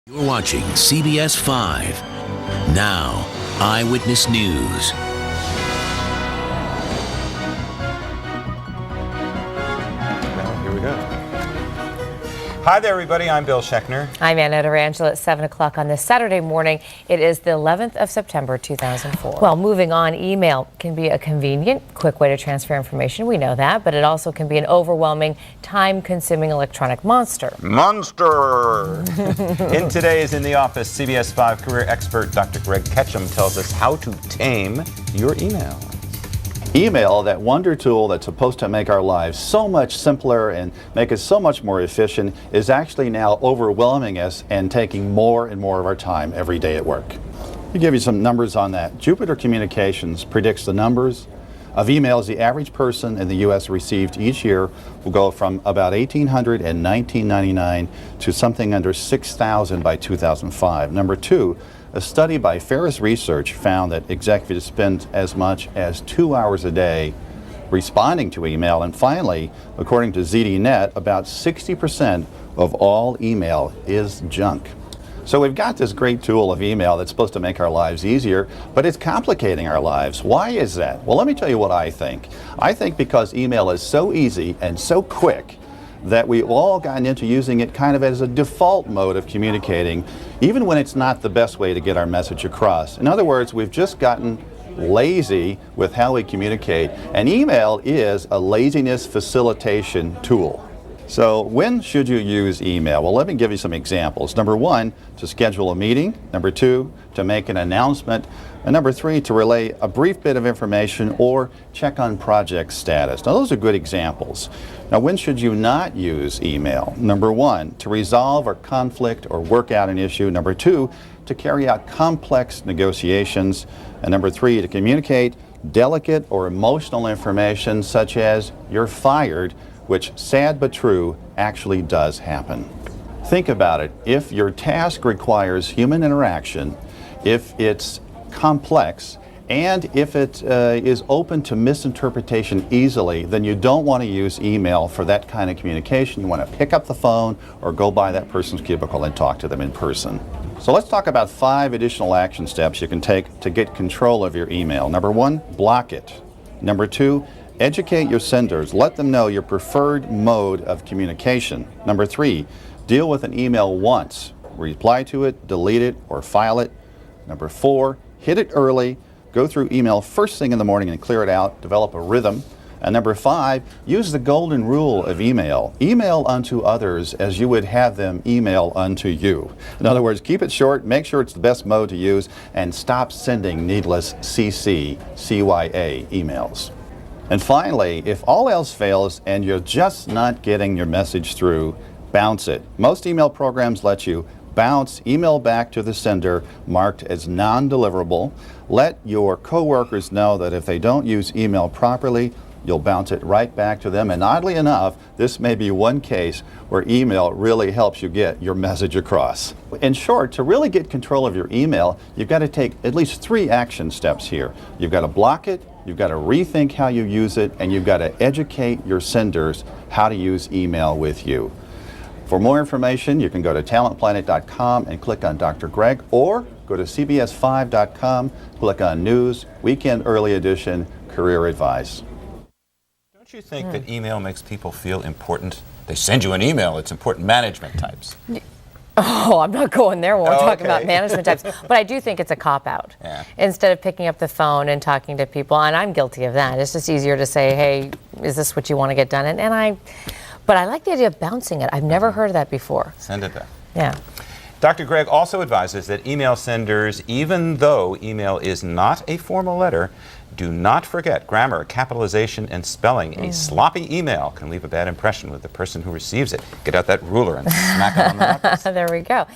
You're watching CBS 5. Now, Eyewitness News. Well, here we go. Hi there, everybody. I'm Bill Schechner. I'm Anna Durangela at 7 o'clock on this Saturday morning. It is the 11th of September, 2004. Well, moving on, email can be a convenient, quick way to transfer information. We know that, but it also can be an overwhelming, time-consuming electronic monster. Monster! In today's In the Office, CBS 5 career expert Dr. Greg Ketchum tells us how to tame your email. Email, that wonder tool that's supposed to make our lives so much simpler and make us so much more efficient, is actually now overwhelming us and taking more and more of our time every day at work. To give you some numbers on that, Jupiter Communications predicts the numbers of emails the average person in the U.S. received each year will go from about 1,800 in 1999 to something under 6,000 by 2005. Number two, a study by Ferris Research found that executives spend as much as 2 hours a day responding to email. And finally, according to ZDNet, about 60% of all email is junk. So we've got this great tool of email that's supposed to make our lives easier, but it's complicating our lives. Why is that? Well, let me tell you what I think. I think because email is so easy and so quick that we've all gotten into using it kind of as a default mode of communicating, even when it's not the best way to get our message across. In other words, we've just gotten lazy with how we communicate, and email is a laziness facilitation tool. So when should you use email? Well, let me give you some examples. Number one, to schedule a meeting. Number two, to make an announcement. And number three, to relay a brief bit of information or check on project status. Now, those are good examples. Now, when should you not use email? Number one, to resolve a conflict or work out an issue. Number two, to carry out complex negotiations. And number three, to communicate delicate or emotional information such as "you're fired," which, sad but true, actually does happen. Think about it. If your task requires human interaction, if it's complex, and if it is open to misinterpretation easily, then you don't want to use email for that kind of communication. You want to pick up the phone or go by that person's cubicle and talk to them in person. So let's talk about 5 additional action steps you can take to get control of your email. Number one, block it. Number two, educate your senders. Let them know your preferred mode of communication. Number three, deal with an email once. Reply to it, delete it, or file it. Number four, hit it early. Go through email first thing in the morning and clear it out. Develop a rhythm. And number five, use the golden rule of email. Email unto others as you would have them email unto you. In other words, keep it short, make sure it's the best mode to use, and stop sending needless CC, CYA emails. And finally, if all else fails and you're just not getting your message through, bounce it. Most email programs let you bounce email back to the sender marked as non-deliverable. Let your coworkers know that if they don't use email properly, you'll bounce it right back to them. And oddly enough, this may be one case where email really helps you get your message across. In short, to really get control of your email, you've got to take at least 3 action steps here. You've got to block it, you've got to rethink how you use it, and you've got to educate your senders how to use email with you. For more information, you can go to talentplanet.com and click on Dr. Greg, or go to cbs5.com, click on News, Weekend Early Edition, Career Advice. Don't you think that email makes people feel important? They send you an email, it's important management types. Oh, I'm not going there when we're talking about management types. But I do think it's a cop-out. Yeah. Instead of picking up the phone and talking to people, and I'm guilty of that. It's just easier to say, hey, is this what you want to get done? But I like the idea of bouncing it. I've never heard of that before. Send it back. Yeah. Dr. Greg also advises that email senders, even though email is not a formal letter, do not forget grammar, capitalization, and spelling. A sloppy email can leave a bad impression with the person who receives it. Get out that ruler and smack it on the knuckles. There we go.